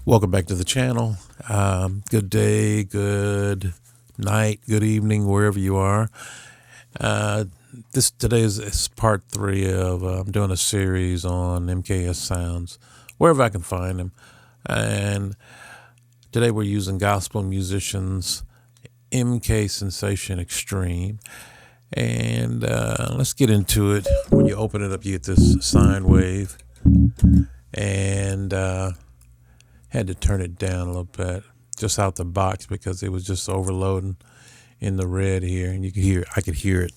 Welcome back to the channel. Good day, good night, good evening, wherever you are. Today is part 3 of I'm doing a series on MKS Sounds, wherever I can find them. And today we're using gospel musicians MKSensation Xtreme. And let's get into it. When you open it up, you get this sine wave. And had to turn it down a little bit just out the box because it was just overloading in the red here, and I could hear it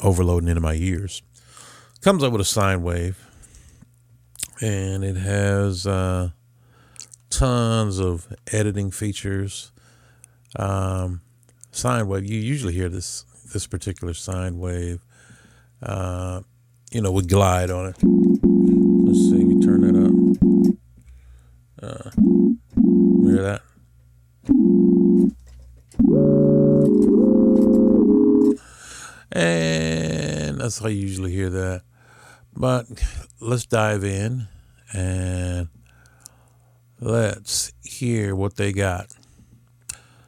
overloading into my ears. Comes up with a sine wave, and it has tons of editing features. Sine wave, you usually hear this particular sine wave would glide on it. Let's see, we turn that up. Hear that? And that's how you usually hear that. But let's dive in and let's hear what they got.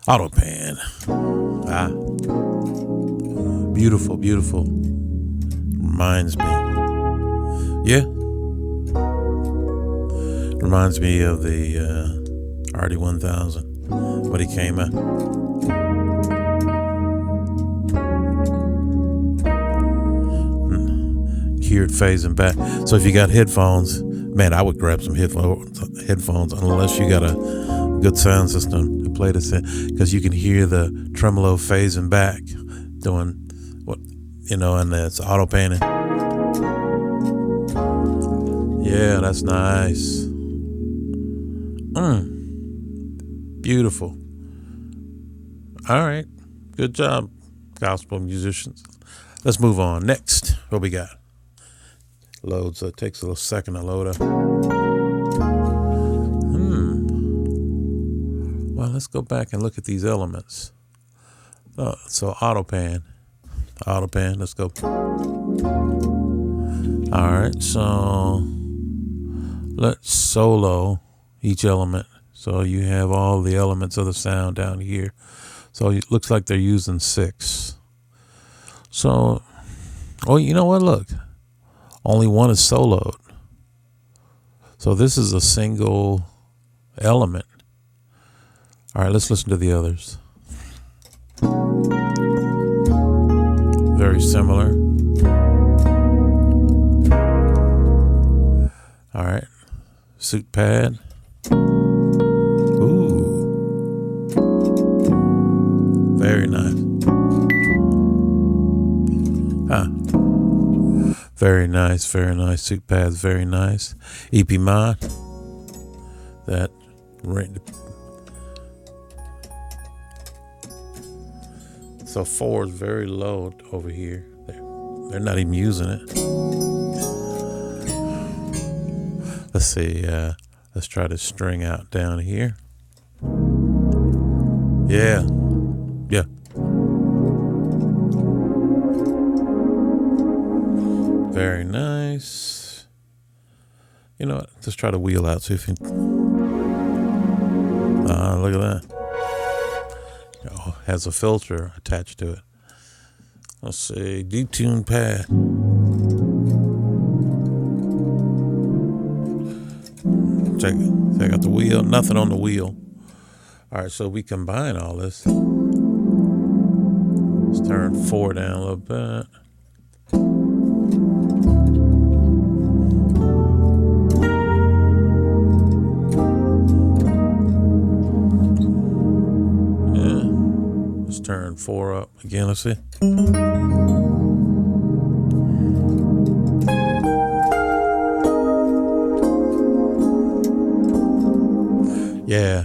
Auto pan. Beautiful, beautiful. Reminds me. Yeah. Reminds me of the RD1000 when he came out. Hear it phasing back. So if you got headphones, man, I would grab some headphones unless you got a good sound system to play this in, because you can hear the tremolo phasing back, doing what, and it's auto panning. Yeah, that's nice. Beautiful. All right. Good job, gospel musicians. Let's move on. Next, what we got? Loads. It takes a little second to load up. Well, let's go back and look at these elements. So auto pan. Let's go. All right. So let's solo each element. So you have all the elements of the sound down here. So it looks like they're using 6. So, you know what? Look, only one is soloed. So this is a single element. All right, let's listen to the others. Very similar. All right, suit pad. Ooh, very nice. Very nice, very nice. Suit pads, very nice. EP mod. That ring. So 4 is very low over here. They're not even using it. Let's see. Let's try to string out down here. Yeah. Very nice. You know what? Let's try to wheel out. See if you. Look at that. Has a filter attached to it. Let's see. Detune pad. Check out the wheel. Nothing on the wheel. All right, so we combine all this. Let's turn 4 down a little bit. Yeah. Let's turn 4 up again. Let's see. Yeah.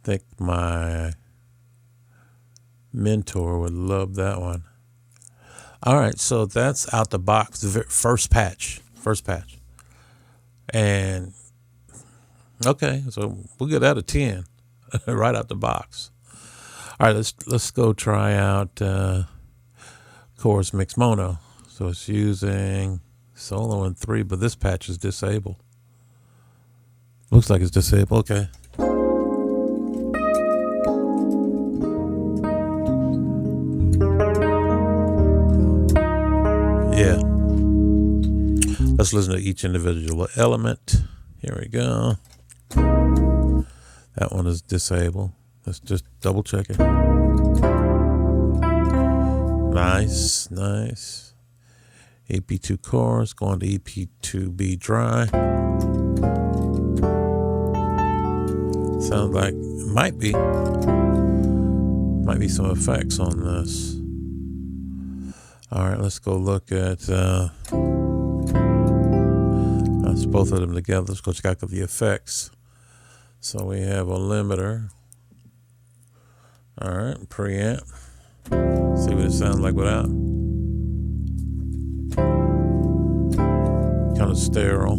I think my mentor would love that one. All right, so that's out the box, the first patch. And okay, so we'll get out of 10 right out the box. All right, let's go try out chorus mix mono. So it's using solo in 3, but this patch is disabled. Looks like it's disabled. Okay. Yeah. Let's listen to each individual element. Here we go. That one is disabled. Let's just double check it. Nice, nice. EP2 chorus going to EP2B dry. Sounds like it might be some effects on this. All right, let's go look at that's both of them together. Let's go check out the effects. So we have a limiter. All right, preamp. See what it sounds like without. Kind of sterile.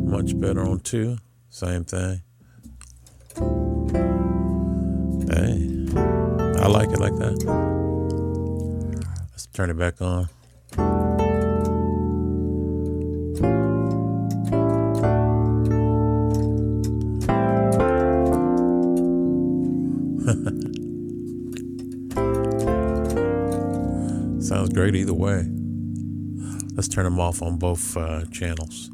Much better on 2. Same thing. Hey, I like it like that. Let's turn it back on. Sounds great either way. Let's turn them off on both channels.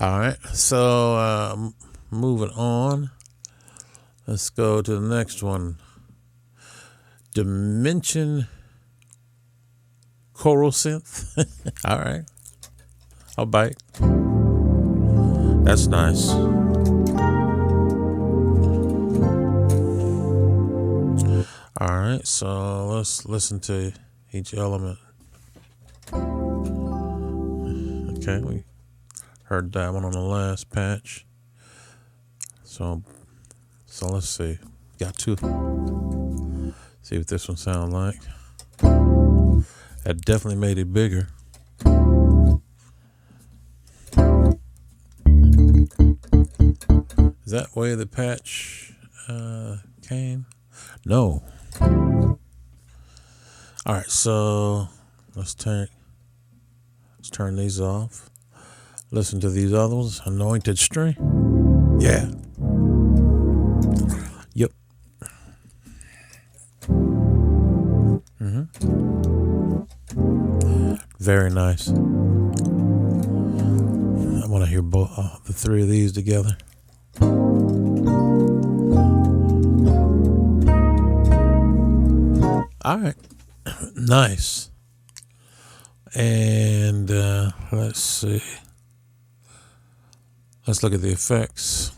All right, so moving on. Let's go to the next one. Dimension choral synth. All right, I'll bite. That's nice. All right, so let's listen to each element. Okay, we heard that one on the last patch. So let's see. Got 2. See what this one sounds like. That definitely made it bigger. Is that way the patch came? No. All right, so let's turn these off. Listen to these other ones. Anointed string. Yeah. Yep. Very nice. I want to hear both the 3 of these together. All right. Nice. And let's see. Let's look at the effects.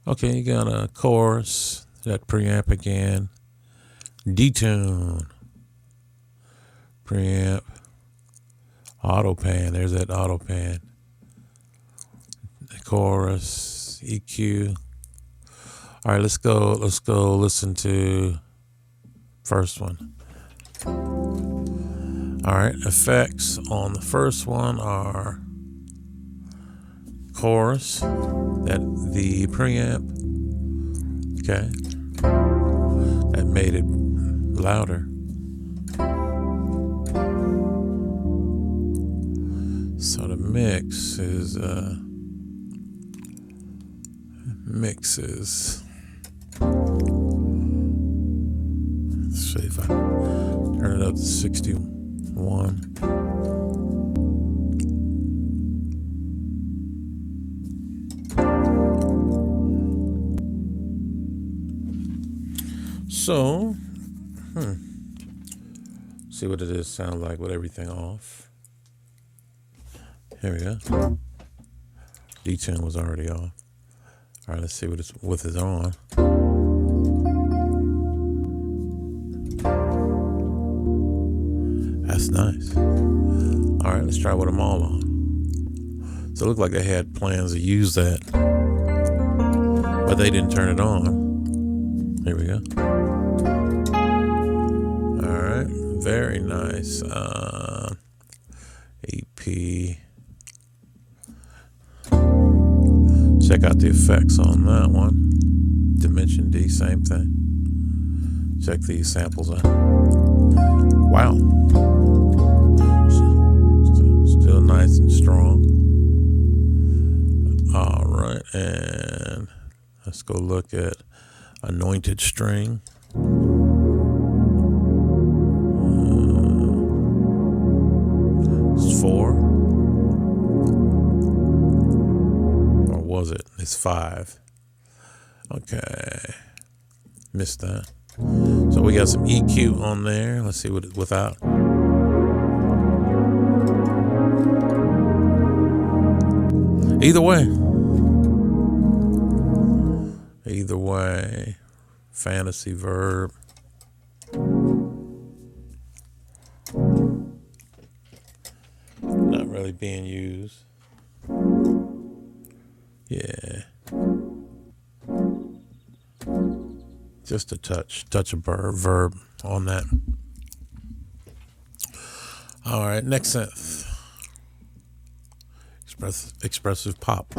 Okay, you got a chorus, that preamp again, detune, preamp, auto pan. There's that auto pan. The chorus, EQ. All right, let's go listen to first one. All right, effects on the first one are chorus, the preamp. Okay, that made it louder. So the mix is let's see if I turn it up to 61. So, see what it is sound like with everything off. Here we go. D10 was already off. All right, let's see what it's with it on. That's nice. All right, let's try with them all on. So it looked like they had plans to use that, but they didn't turn it on. Here we go. All right, very nice. EP. Check out the effects on that one. Dimension D, same thing. Check these samples out. Wow. Still nice and strong. All right, and let's go look at anointed string. It's 4. Or was it? It's 5. Okay. Missed that. So we got some EQ on there. Let's see what it's without. Either way, fantasy verb. Not really being used. Yeah. Just a touch of verb on that. All right, next synth. Expressive pop.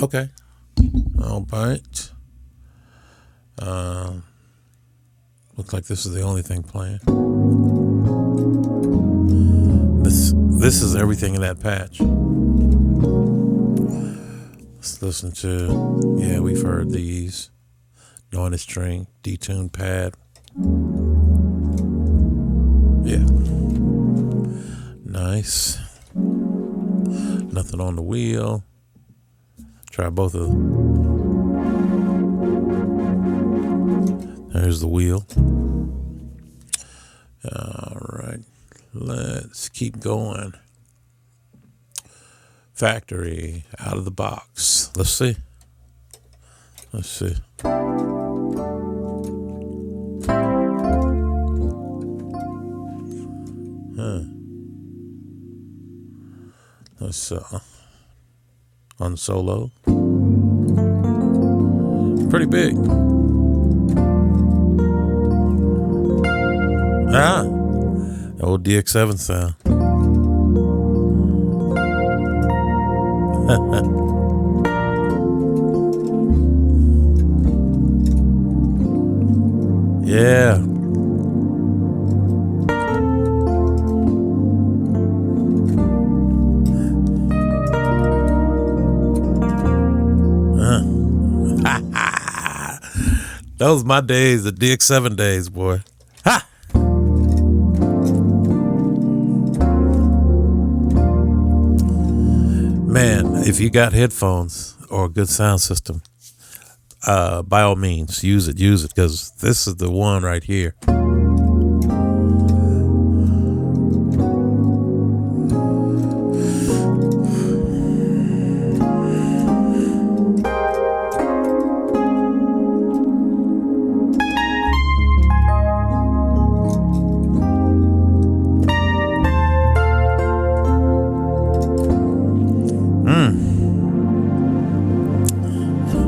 Okay. All right. Looks like this is the only thing playing. This is everything in that patch. Let's listen to, yeah, we've heard these. Anointed string, detuned pad. Yeah. Nice. Nothing on the wheel. Try both of them. There's the wheel. All right. Let's keep going. Factory, out of the box. Let's see. Let's on solo. Pretty big. Old DX7 sound. Yeah. Those my days, the DX7 days, boy. Ha! Man, if you got headphones or a good sound system, by all means, use it, because this is the one right here.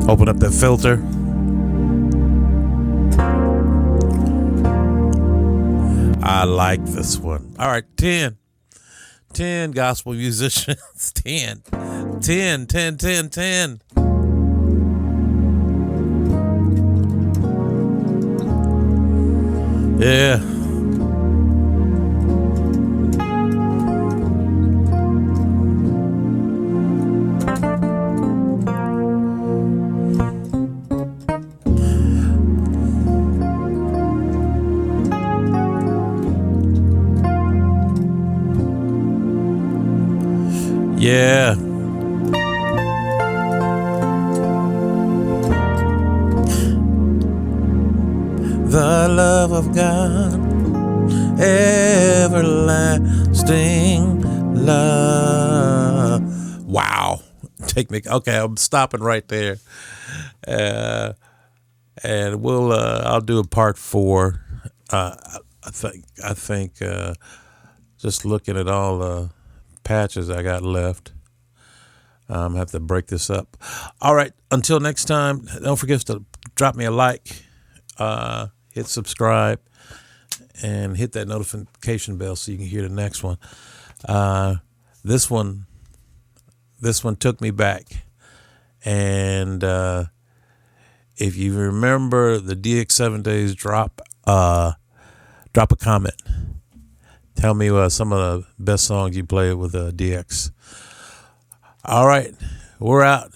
Open up that filter. I like this one. All right, 10 gospel musicians. 10. Yeah. Yeah. The love of God, everlasting love. Wow. Take me. Okay, I'm stopping right there. And I'll do a part 4. I think just looking at all the patches I got left, I have to break this up. All right, until next time, don't forget to drop me a like, hit subscribe, and hit that notification bell so you can hear the next one. This This one took me back. And if you remember the DX 7 Days drop a comment. Tell me some of the best songs you played with DX. All right, we're out.